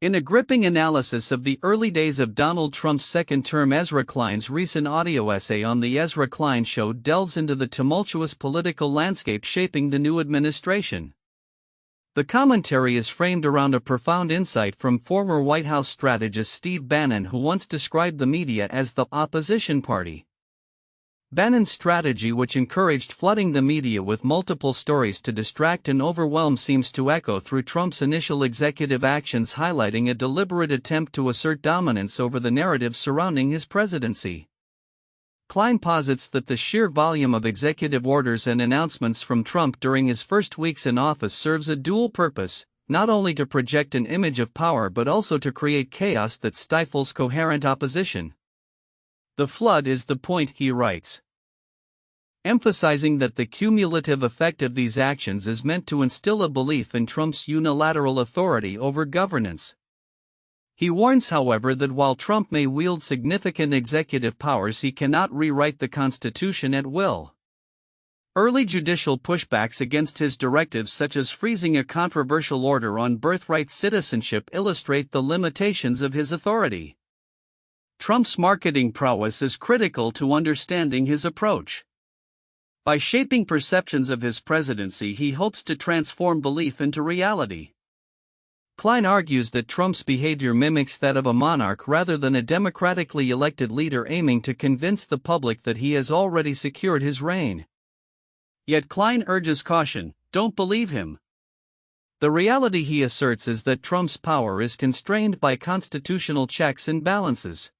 In a gripping analysis of the early days of Donald Trump's second term, Ezra Klein's recent audio essay on The Ezra Klein Show delves into the tumultuous political landscape shaping the new administration. The commentary is framed around a profound insight from former White House strategist Steve Bannon, who once described the media as the opposition party. Bannon's strategy, which encouraged flooding the media with multiple stories to distract and overwhelm, seems to echo through Trump's initial executive actions, highlighting a deliberate attempt to assert dominance over the narrative surrounding his presidency. Klein posits that the sheer volume of executive orders and announcements from Trump during his first weeks in office serves a dual purpose, not only to project an image of power but also to create chaos that stifles coherent opposition. The flood is the point, he writes, emphasizing that the cumulative effect of these actions is meant to instill a belief in Trump's unilateral authority over governance. He warns, however, that while Trump may wield significant executive powers, he cannot rewrite the Constitution at will. Early judicial pushbacks against his directives, such as freezing a controversial order on birthright citizenship, illustrate the limitations of his authority. Trump's marketing prowess is critical to understanding his approach. By shaping perceptions of his presidency, he hopes to transform belief into reality. Klein argues that Trump's behavior mimics that of a monarch rather than a democratically elected leader aiming to convince the public that he has already secured his reign. Yet Klein urges caution: don't believe him. The reality, he asserts, is that Trump's power is constrained by constitutional checks and balances.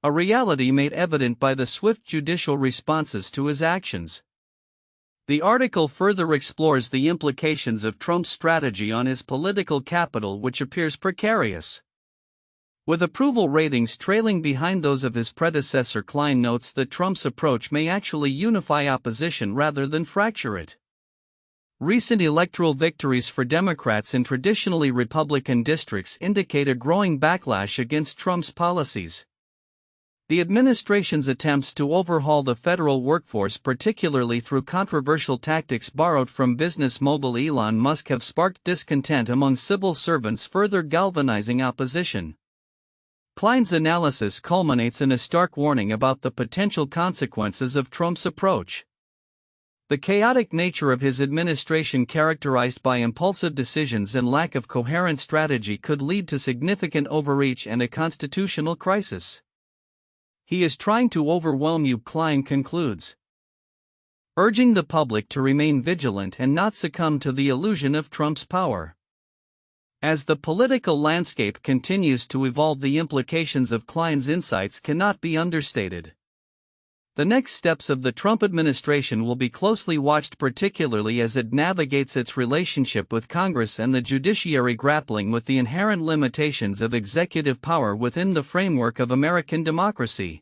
A reality made evident by the swift judicial responses to his actions. The article further explores the implications of Trump's strategy on his political capital, which appears precarious. With approval ratings trailing behind those of his predecessor, Klein notes that Trump's approach may actually unify opposition rather than fracture it. Recent electoral victories for Democrats in traditionally Republican districts indicate a growing backlash against Trump's policies. The administration's attempts to overhaul the federal workforce, particularly through controversial tactics borrowed from business mogul Elon Musk, have sparked discontent among civil servants, further galvanizing opposition. Klein's analysis culminates in a stark warning about the potential consequences of Trump's approach. The chaotic nature of his administration, characterized by impulsive decisions and lack of coherent strategy, could lead to significant overreach and a constitutional crisis. He is trying to overwhelm you, Klein concludes, urging the public to remain vigilant and not succumb to the illusion of Trump's power. As the political landscape continues to evolve, the implications of Klein's insights cannot be understated. The next steps of the Trump administration will be closely watched, particularly as it navigates its relationship with Congress and the judiciary, grappling with the inherent limitations of executive power within the framework of American democracy.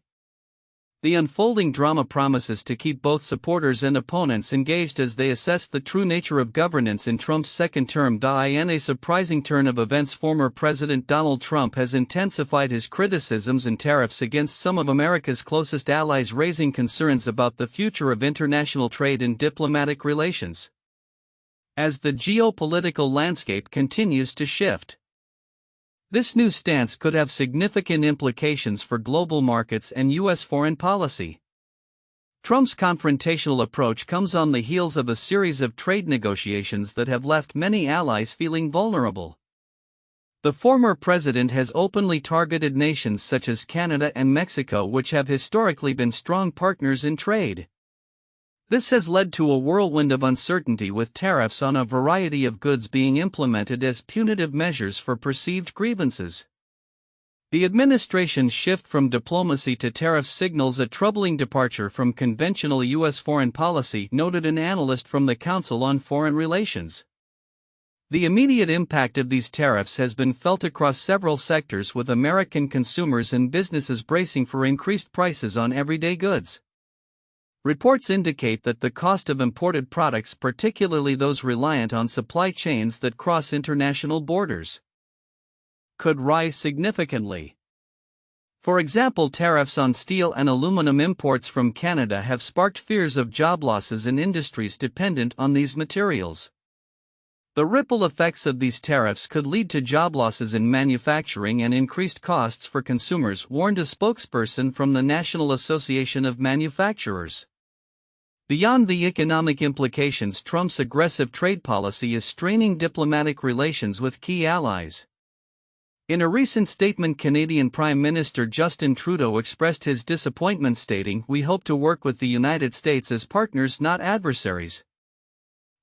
The unfolding drama promises to keep both supporters and opponents engaged as they assess the true nature of governance in Trump's second term. In a surprising turn of events, former President Donald Trump has intensified his criticisms and tariffs against some of America's closest allies, raising concerns about the future of international trade and diplomatic relations. As the geopolitical landscape continues to shift, this new stance could have significant implications for global markets and U.S. foreign policy. Trump's confrontational approach comes on the heels of a series of trade negotiations that have left many allies feeling vulnerable. The former president has openly targeted nations such as Canada and Mexico, which have historically been strong partners in trade. This has led to a whirlwind of uncertainty, with tariffs on a variety of goods being implemented as punitive measures for perceived grievances. The administration's shift from diplomacy to tariffs signals a troubling departure from conventional U.S. foreign policy, noted an analyst from the Council on Foreign Relations. The immediate impact of these tariffs has been felt across several sectors, with American consumers and businesses bracing for increased prices on everyday goods. Reports indicate that the cost of imported products, particularly those reliant on supply chains that cross international borders, could rise significantly. For example, tariffs on steel and aluminum imports from Canada have sparked fears of job losses in industries dependent on these materials. The ripple effects of these tariffs could lead to job losses in manufacturing and increased costs for consumers, warned a spokesperson from the National Association of Manufacturers. Beyond the economic implications, Trump's aggressive trade policy is straining diplomatic relations with key allies. In a recent statement, Canadian Prime Minister Justin Trudeau expressed his disappointment, stating, "We hope to work with the United States as partners, not adversaries."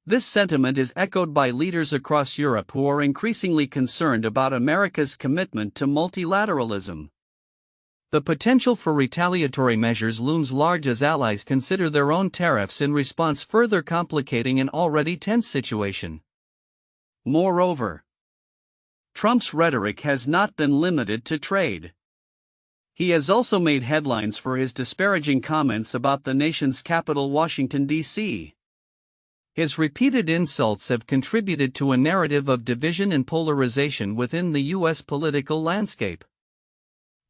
This sentiment is echoed by leaders across Europe who are increasingly concerned about America's commitment to multilateralism. The potential for retaliatory measures looms large as allies consider their own tariffs in response, further complicating an already tense situation. Moreover, Trump's rhetoric has not been limited to trade. He has also made headlines for his disparaging comments about the nation's capital, Washington, D.C. His repeated insults have contributed to a narrative of division and polarization within the U.S. political landscape.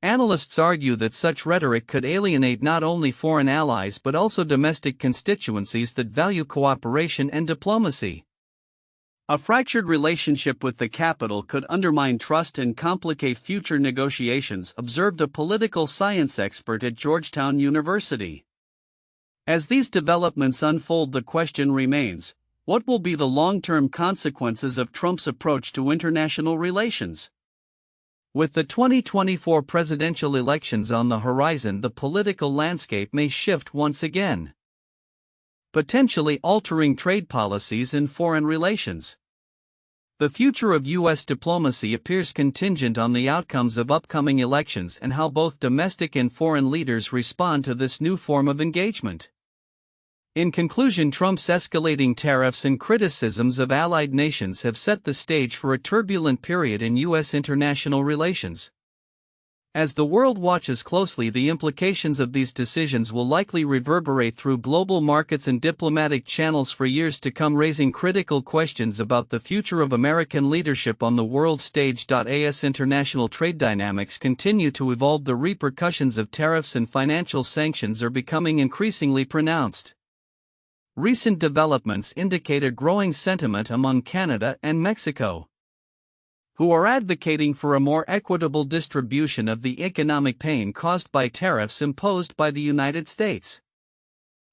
Analysts argue that such rhetoric could alienate not only foreign allies but also domestic constituencies that value cooperation and diplomacy. A fractured relationship with the capital could undermine trust and complicate future negotiations, observed a political science expert at Georgetown University. As these developments unfold, the question remains: what will be the long-term consequences of Trump's approach to international relations? With the 2024 presidential elections on the horizon, the political landscape may shift once again, potentially altering trade policies and foreign relations. The future of U.S. diplomacy appears contingent on the outcomes of upcoming elections and how both domestic and foreign leaders respond to this new form of engagement. In conclusion, Trump's escalating tariffs and criticisms of allied nations have set the stage for a turbulent period in U.S. international relations. As the world watches closely, the implications of these decisions will likely reverberate through global markets and diplomatic channels for years to come, raising critical questions about the future of American leadership on the world stage. As international trade dynamics continue to evolve, the repercussions of tariffs and financial sanctions are becoming increasingly pronounced. Recent developments indicate a growing sentiment among Canada and Mexico, who are advocating for a more equitable distribution of the economic pain caused by tariffs imposed by the United States.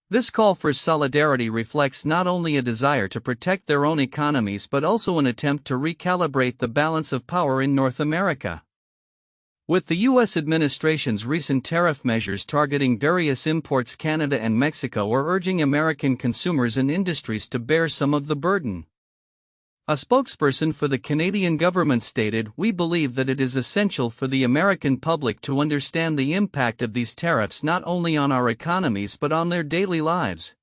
This call for solidarity reflects not only a desire to protect their own economies but also an attempt to recalibrate the balance of power in North America. With the U.S. administration's recent tariff measures targeting various imports, Canada and Mexico are urging American consumers and industries to bear some of the burden. A spokesperson for the Canadian government stated, "We believe that it is essential for the American public to understand the impact of these tariffs not only on our economies but on their daily lives."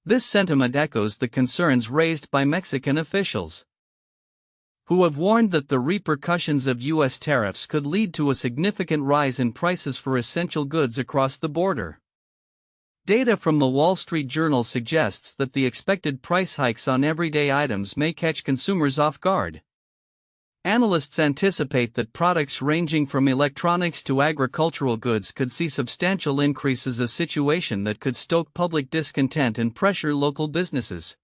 This sentiment echoes the concerns raised by Mexican officials, who have warned that the repercussions of U.S. tariffs could lead to a significant rise in prices for essential goods across the border. Data from the Wall Street Journal suggests that the expected price hikes on everyday items may catch consumers off guard. Analysts anticipate that products ranging from electronics to agricultural goods could see substantial increases, a situation that could stoke public discontent and pressure local businesses.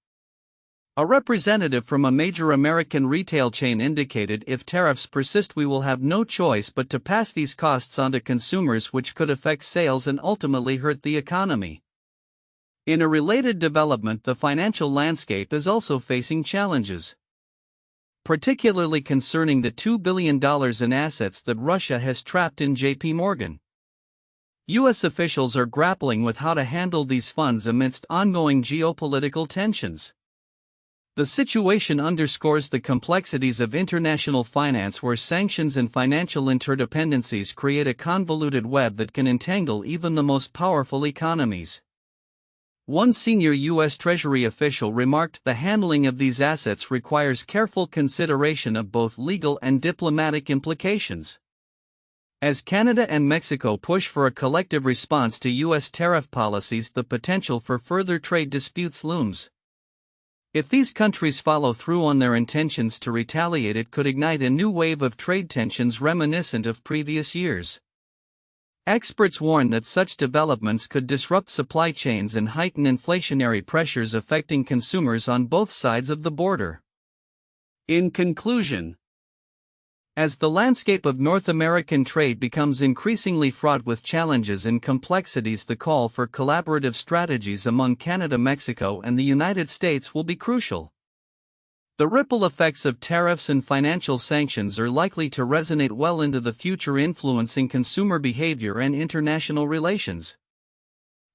A representative from a major American retail chain indicated, "If tariffs persist, we will have no choice but to pass these costs on to consumers, which could affect sales and ultimately hurt the economy." In a related development, the financial landscape is also facing challenges, particularly concerning the $2 billion in assets that Russia has trapped in J.P. Morgan. U.S. officials are grappling with how to handle these funds amidst ongoing geopolitical tensions. The situation underscores the complexities of international finance, where sanctions and financial interdependencies create a convoluted web that can entangle even the most powerful economies. One senior U.S. Treasury official remarked, "The handling of these assets requires careful consideration of both legal and diplomatic implications." As Canada and Mexico push for a collective response to U.S. tariff policies, the potential for further trade disputes looms. If these countries follow through on their intentions to retaliate, it could ignite a new wave of trade tensions reminiscent of previous years. Experts warn that such developments could disrupt supply chains and heighten inflationary pressures affecting consumers on both sides of the border. In conclusion, as the landscape of North American trade becomes increasingly fraught with challenges and complexities, the call for collaborative strategies among Canada, Mexico, and the United States will be crucial. The ripple effects of tariffs and financial sanctions are likely to resonate well into the future, influencing consumer behavior and international relations.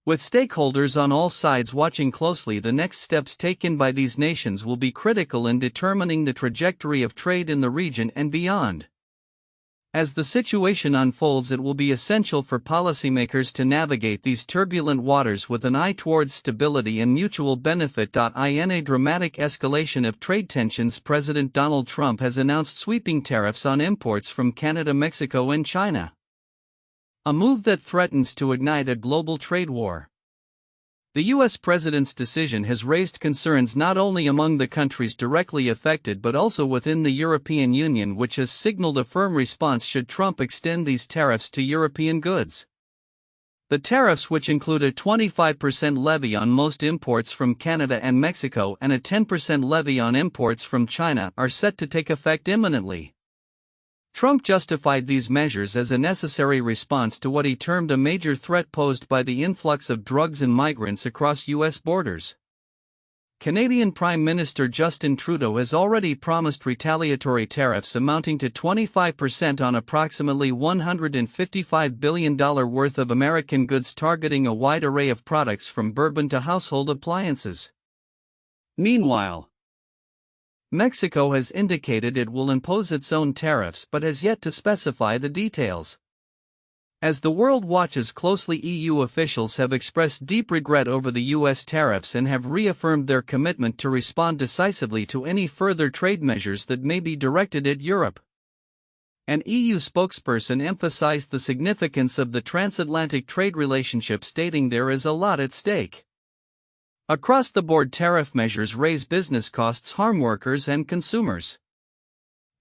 With stakeholders on all sides watching closely, the next steps taken by these nations will be critical in determining the trajectory of trade in the region and beyond. As the situation unfolds, it will be essential for policymakers to navigate these turbulent waters with an eye towards stability and mutual benefit. In a dramatic escalation of trade tensions, President Donald Trump has announced sweeping tariffs on imports from Canada, Mexico, and China, a move that threatens to ignite a global trade war. The U.S. president's decision has raised concerns not only among the countries directly affected but also within the European Union, which has signaled a firm response should Trump extend these tariffs to European goods. The tariffs, which include a 25% levy on most imports from Canada and Mexico and a 10% levy on imports from China, are set to take effect imminently. Trump justified these measures as a necessary response to what he termed a major threat posed by the influx of drugs and migrants across U.S. borders. Canadian Prime Minister Justin Trudeau has already promised retaliatory tariffs amounting to 25% on approximately $155 billion worth of American goods, targeting a wide array of products from bourbon to household appliances. Meanwhile, Mexico has indicated it will impose its own tariffs but has yet to specify the details. As the world watches closely, EU officials have expressed deep regret over the U.S. tariffs and have reaffirmed their commitment to respond decisively to any further trade measures that may be directed at Europe. An EU spokesperson emphasized the significance of the transatlantic trade relationship, stating there is a lot at stake. Across-the-board tariff measures raise business costs, harm workers and consumers.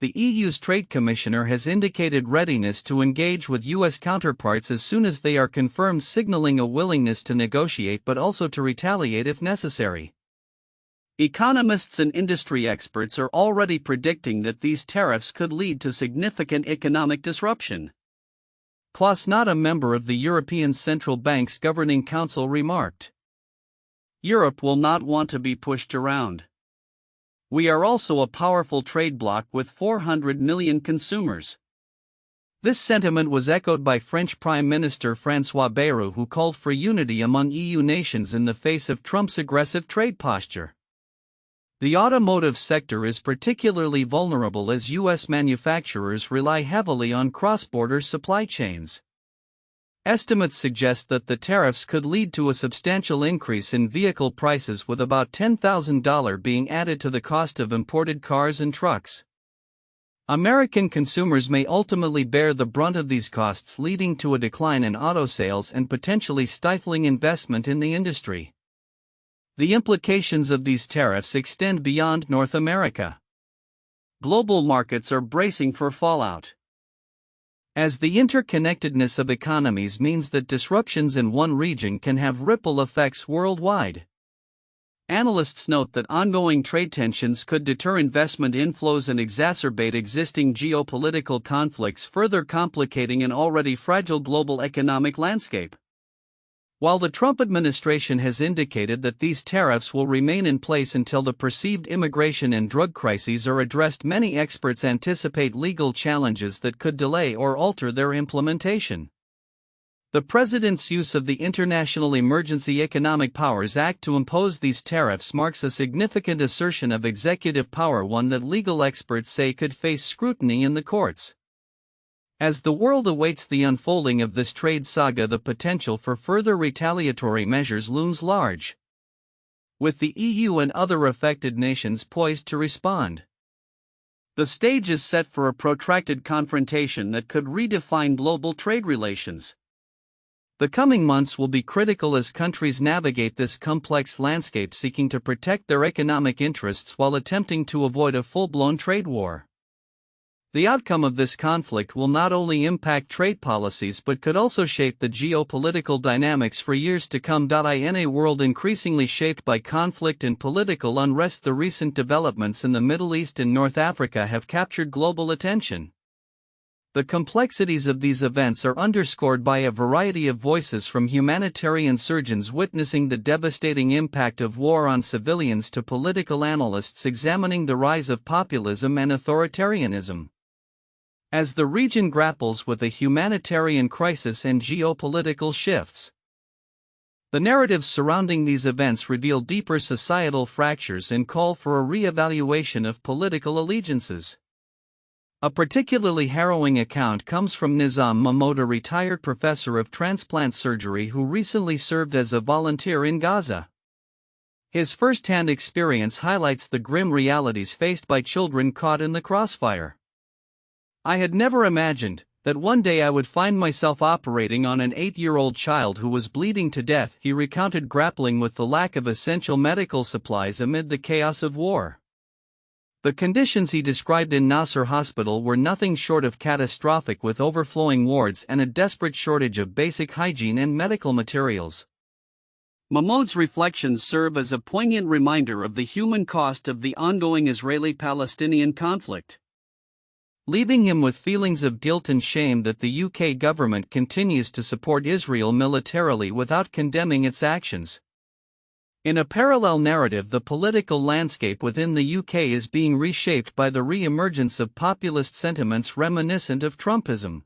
The EU's Trade Commissioner has indicated readiness to engage with U.S. counterparts as soon as they are confirmed, signaling a willingness to negotiate but also to retaliate if necessary. Economists and industry experts are already predicting that these tariffs could lead to significant economic disruption. Klaus, not a member of the European Central Bank's Governing Council, remarked, "Europe will not want to be pushed around. We are also a powerful trade bloc with 400 million consumers." This sentiment was echoed by French Prime Minister François Bayrou, who called for unity among EU nations in the face of Trump's aggressive trade posture. The automotive sector is particularly vulnerable as U.S. manufacturers rely heavily on cross-border supply chains. Estimates suggest that the tariffs could lead to a substantial increase in vehicle prices, with about $10,000 being added to the cost of imported cars and trucks. American consumers may ultimately bear the brunt of these costs, leading to a decline in auto sales and potentially stifling investment in the industry. The implications of these tariffs extend beyond North America. Global markets are bracing for fallout, as the interconnectedness of economies means that disruptions in one region can have ripple effects worldwide. Analysts note that ongoing trade tensions could deter investment inflows and exacerbate existing geopolitical conflicts, further complicating an already fragile global economic landscape. While the Trump administration has indicated that these tariffs will remain in place until the perceived immigration and drug crises are addressed, many experts anticipate legal challenges that could delay or alter their implementation. The president's use of the International Emergency Economic Powers Act to impose these tariffs marks a significant assertion of executive power, one that legal experts say could face scrutiny in the courts. As the world awaits the unfolding of this trade saga, the potential for further retaliatory measures looms large, with the EU and other affected nations poised to respond. The stage is set for a protracted confrontation that could redefine global trade relations. The coming months will be critical as countries navigate this complex landscape, seeking to protect their economic interests while attempting to avoid a full-blown trade war. The outcome of this conflict will not only impact trade policies but could also shape the geopolitical dynamics for years to come. In a world increasingly shaped by conflict and political unrest, the recent developments in the Middle East and North Africa have captured global attention. The complexities of these events are underscored by a variety of voices, from humanitarian surgeons witnessing the devastating impact of war on civilians to political analysts examining the rise of populism and authoritarianism. As the region grapples with a humanitarian crisis and geopolitical shifts, the narratives surrounding these events reveal deeper societal fractures and call for a re-evaluation of political allegiances. A particularly harrowing account comes from Nizam Mahmoud, a retired professor of transplant surgery who recently served as a volunteer in Gaza. His first-hand experience highlights the grim realities faced by children caught in the crossfire. "I had never imagined that one day I would find myself operating on an 8-year-old child who was bleeding to death," he recounted, grappling with the lack of essential medical supplies amid the chaos of war. The conditions he described in Nasser Hospital were nothing short of catastrophic, with overflowing wards and a desperate shortage of basic hygiene and medical materials. Mahmoud's reflections serve as a poignant reminder of the human cost of the ongoing Israeli-Palestinian conflict, leaving him with feelings of guilt and shame that the UK government continues to support Israel militarily without condemning its actions. In a parallel narrative, the political landscape within the UK is being reshaped by the re-emergence of populist sentiments reminiscent of Trumpism.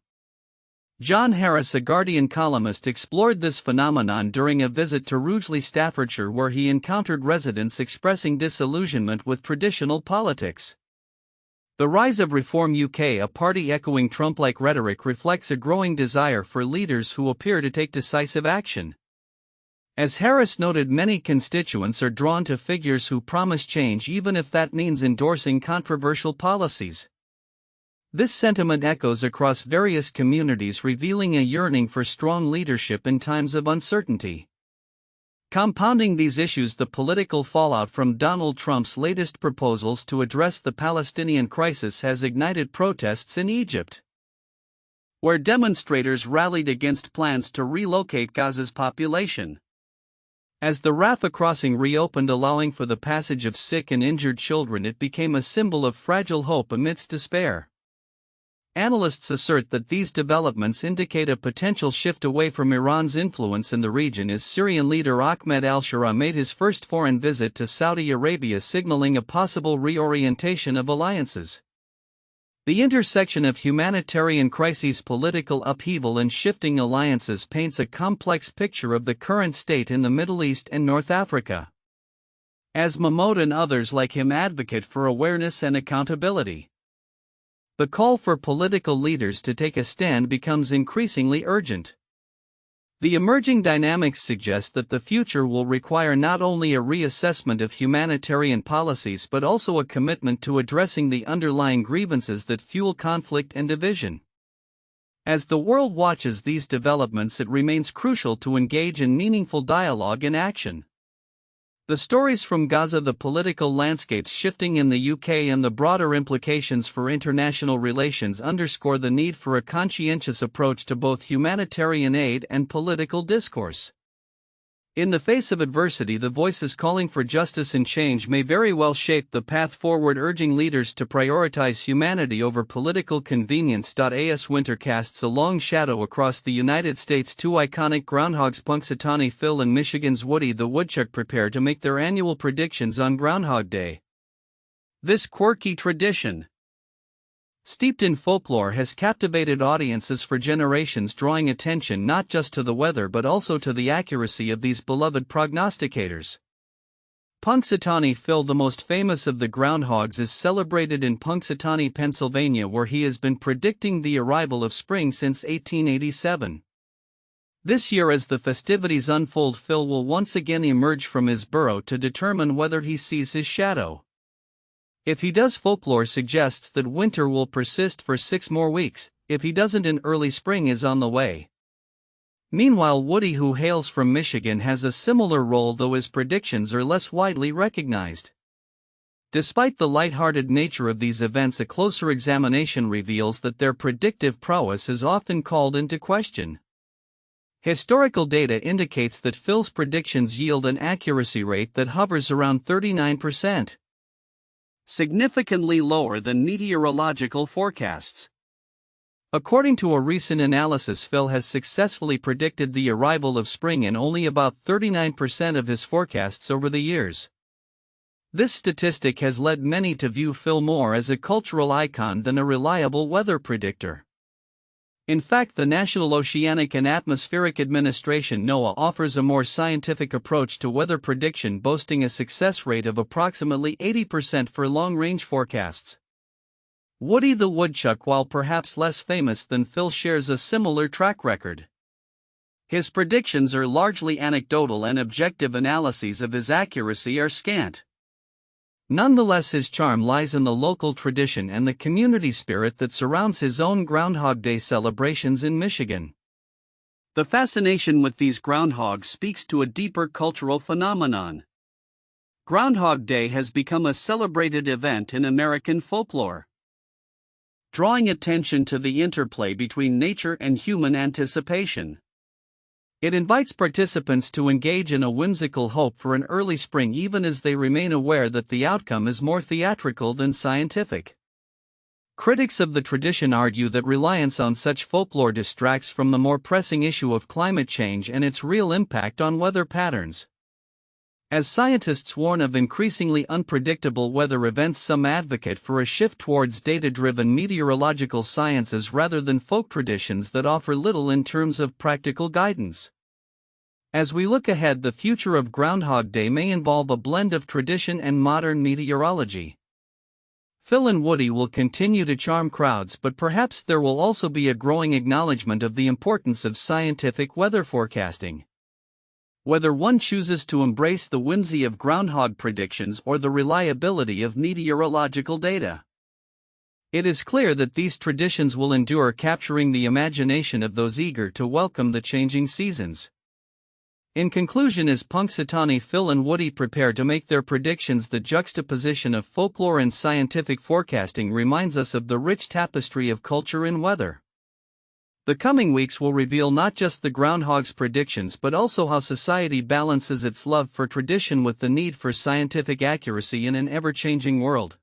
John Harris, a Guardian columnist, explored this phenomenon during a visit to Rugeley, Staffordshire, where he encountered residents expressing disillusionment with traditional politics. The rise of Reform UK, a party echoing Trump-like rhetoric, reflects a growing desire for leaders who appear to take decisive action. As Harris noted, many constituents are drawn to figures who promise change, even if that means endorsing controversial policies. This sentiment echoes across various communities, revealing a yearning for strong leadership in times of uncertainty. Compounding these issues, the political fallout from Donald Trump's latest proposals to address the Palestinian crisis has ignited protests in Egypt, where demonstrators rallied against plans to relocate Gaza's population. As the Rafah crossing reopened, allowing for the passage of sick and injured children, it became a symbol of fragile hope amidst despair. Analysts assert that these developments indicate a potential shift away from Iran's influence in the region, as Syrian leader Ahmed al-Shara made his first foreign visit to Saudi Arabia, signaling a possible reorientation of alliances. The intersection of humanitarian crises, political upheaval, and shifting alliances paints a complex picture of the current state in the Middle East and North Africa. As Mahmoud and others like him advocate for awareness and accountability, the call for political leaders to take a stand becomes increasingly urgent. The emerging dynamics suggest that the future will require not only a reassessment of humanitarian policies but also a commitment to addressing the underlying grievances that fuel conflict and division. As the world watches these developments, it remains crucial to engage in meaningful dialogue and action. The stories from Gaza, the political landscapes shifting in the UK, and the broader implications for international relations underscore the need for a conscientious approach to both humanitarian aid and political discourse. In the face of adversity, the voices calling for justice and change may very well shape the path forward, urging leaders to prioritize humanity over political convenience. As winter casts a long shadow across the United States, two iconic groundhogs, Punxsutawney Phil and Michigan's Woody the Woodchuck, prepare to make their annual predictions on Groundhog Day. This quirky tradition, steeped in folklore, has captivated audiences for generations, drawing attention not just to the weather but also to the accuracy of these beloved prognosticators. Punxsutawney Phil, the most famous of the groundhogs, is celebrated in Punxsutawney, Pennsylvania, where he has been predicting the arrival of spring since 1887. This year, as the festivities unfold, Phil will once again emerge from his burrow to determine whether he sees his shadow. If he does, folklore suggests that winter will persist for 6 more weeks. If he doesn't, an early spring is on the way. Meanwhile, Woody, who hails from Michigan, has a similar role, though his predictions are less widely recognized. Despite the lighthearted nature of these events, a closer examination reveals that their predictive prowess is often called into question. Historical data indicates that Phil's predictions yield an accuracy rate that hovers around 39%, significantly lower than meteorological forecasts. According to a recent analysis, Phil has successfully predicted the arrival of spring in only about 39% of his forecasts over the years. This statistic has led many to view Phil more as a cultural icon than a reliable weather predictor. In fact, the National Oceanic and Atmospheric Administration (NOAA) offers a more scientific approach to weather prediction, boasting a success rate of approximately 80% for long-range forecasts. Woody the Woodchuck, while perhaps less famous than Phil, shares a similar track record. His predictions are largely anecdotal and objective analyses of his accuracy are scant. Nonetheless, his charm lies in the local tradition and the community spirit that surrounds his own Groundhog Day celebrations in Michigan. The fascination with these groundhogs speaks to a deeper cultural phenomenon. Groundhog Day has become a celebrated event in American folklore, drawing attention to the interplay between nature and human anticipation. It invites participants to engage in a whimsical hope for an early spring, even as they remain aware that the outcome is more theatrical than scientific. Critics of the tradition argue that reliance on such folklore distracts from the more pressing issue of climate change and its real impact on weather patterns. As scientists warn of increasingly unpredictable weather events, some advocate for a shift towards data-driven meteorological sciences rather than folk traditions that offer little in terms of practical guidance. As we look ahead, the future of Groundhog Day may involve a blend of tradition and modern meteorology. Phil and Woody will continue to charm crowds, but perhaps there will also be a growing acknowledgement of the importance of scientific weather forecasting. Whether one chooses to embrace the whimsy of groundhog predictions or the reliability of meteorological data, it is clear that these traditions will endure, capturing the imagination of those eager to welcome the changing seasons. In conclusion, as Punxsutawney Phil and Woody prepare to make their predictions, the juxtaposition of folklore and scientific forecasting reminds us of the rich tapestry of culture and weather. The coming weeks will reveal not just the groundhog's predictions but also how society balances its love for tradition with the need for scientific accuracy in an ever-changing world.